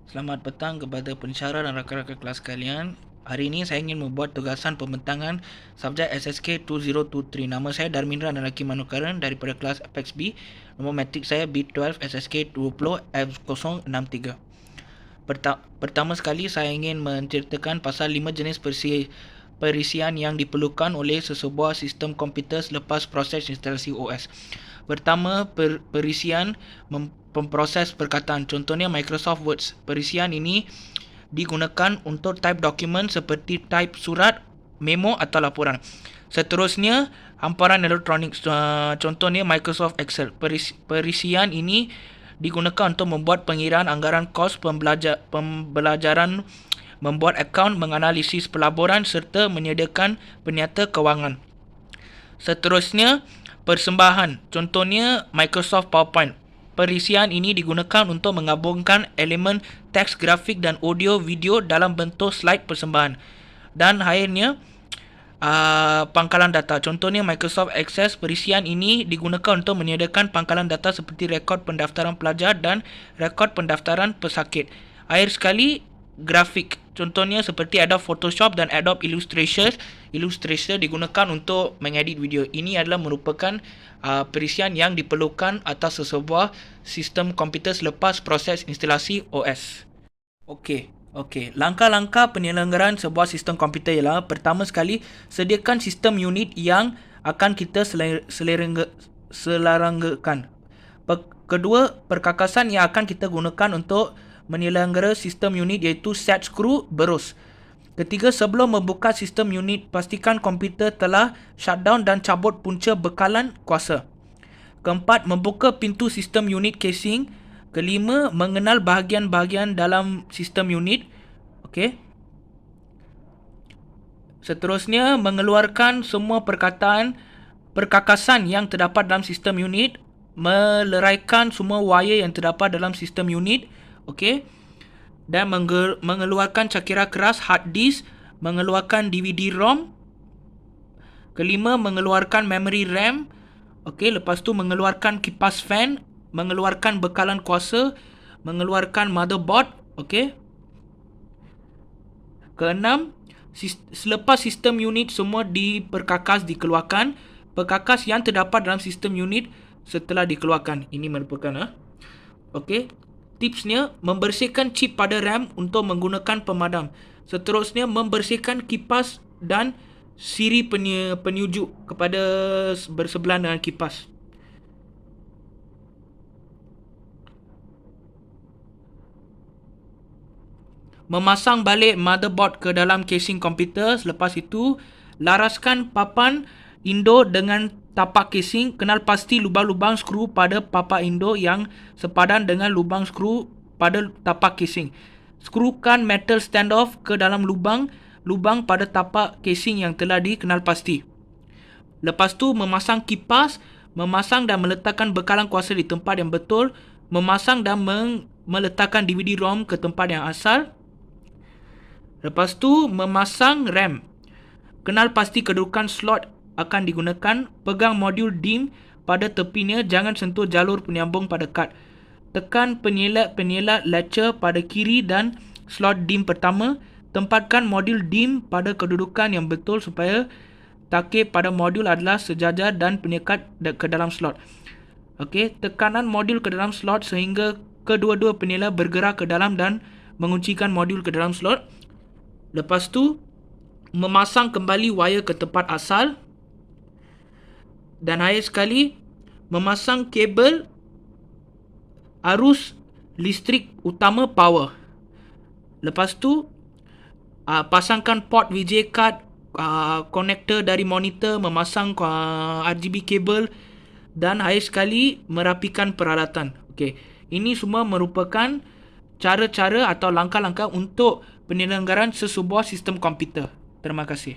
Selamat petang kepada pensyarah dan rakan-rakan kelas sekalian. Hari ini saya ingin membuat tugasan pembentangan subjek SSK 2023. Nama saya Darmindra Analaki Manukaran daripada kelas Apex B. Nombor matrik saya B12 SSK 20 F063. Pertama sekali saya ingin menceritakan pasal 5 jenis perisian yang diperlukan oleh sesebuah sistem komputer selepas proses instalasi OS. Pertama, perisian pemproses perkataan. Contohnya Microsoft Word. Perisian ini digunakan untuk type dokumen seperti type surat, memo atau laporan. Seterusnya, hamparan elektronik. Contohnya Microsoft Excel. Perisian ini digunakan untuk membuat pengiraan anggaran kos pembelajaran, membuat akaun, menganalisis pelaburan serta menyediakan penyata kewangan. Seterusnya, persembahan. Contohnya Microsoft PowerPoint. Perisian ini digunakan untuk menggabungkan elemen teks, grafik dan audio video dalam bentuk slide persembahan. Dan akhirnya, pangkalan data. Contohnya Microsoft Access. Perisian ini digunakan untuk menyediakan pangkalan data seperti rekod pendaftaran pelajar dan rekod pendaftaran pesakit. Akhir sekali, grafik. Contohnya seperti Adobe Photoshop dan Adobe Illustrator digunakan untuk mengedit video. Ini adalah merupakan perisian yang diperlukan atas sesebuah sistem komputer selepas proses instalasi OS. Okey. Langkah-langkah penyelenggaraan sebuah sistem komputer ialah, pertama sekali, sediakan sistem unit yang akan kita selarangkan. Kedua, perkakasan yang akan kita gunakan untuk menyelenggara sistem unit iaitu set, screw, berus. Ketiga, sebelum membuka sistem unit, pastikan komputer telah shutdown dan cabut punca bekalan kuasa. Keempat, membuka pintu sistem unit casing. Kelima, mengenal bahagian-bahagian dalam sistem unit. Okey. Seterusnya, mengeluarkan semua perkakasan yang terdapat dalam sistem unit, meleraikan semua wire yang terdapat dalam sistem unit, okey, dan mengeluarkan cakera keras hard disk, mengeluarkan DVD-ROM. Kelima, mengeluarkan memory RAM. Okey, lepas tu mengeluarkan kipas fan, mengeluarkan bekalan kuasa, mengeluarkan motherboard, okey. Keenam, selepas sistem unit semua dikeluarkan, perkakas yang terdapat dalam sistem unit setelah dikeluarkan. Ini merupakan okey. Tipsnya, membersihkan chip pada RAM untuk menggunakan pemadam. Seterusnya, membersihkan kipas dan siri penyujuk kepada bersebelahan dengan kipas. Memasang balik motherboard ke dalam casing komputer. Selepas itu, laraskan papan Indo dengan tapak casing. Kenal pasti lubang-lubang skru pada papan Indo yang sepadan dengan lubang skru pada tapak casing. Skrukan metal standoff ke dalam lubang pada tapak casing yang telah dikenal pasti. Lepas tu, memasang kipas, memasang dan meletakkan bekalan kuasa di tempat yang betul, memasang dan meletakkan DVD-ROM ke tempat yang asal. Lepas tu, memasang RAM. Kenal pasti kedudukan slot akan digunakan. Pegang modul DIMM pada tepinya, jangan sentuh jalur penyambung pada kad. Tekan penyelat latcher pada kiri dan slot DIMM pertama. Tempatkan modul DIMM pada kedudukan yang betul supaya takip pada modul adalah sejajar dan penyekat ke dalam slot. Okey, tekanan modul ke dalam slot sehingga kedua-dua penyelat bergerak ke dalam dan menguncikan modul ke dalam slot. Lepas tu, memasang kembali wire ke tempat asal. Dan akhir sekali, memasang kabel arus listrik utama power. Lepas tu, pasangkan port VGA card, konektor dari monitor, memasang RGB kabel dan akhir sekali merapikan peralatan. Okey, ini semua merupakan cara-cara atau langkah-langkah untuk penyelenggaraan sesebuah sistem komputer. Terima kasih.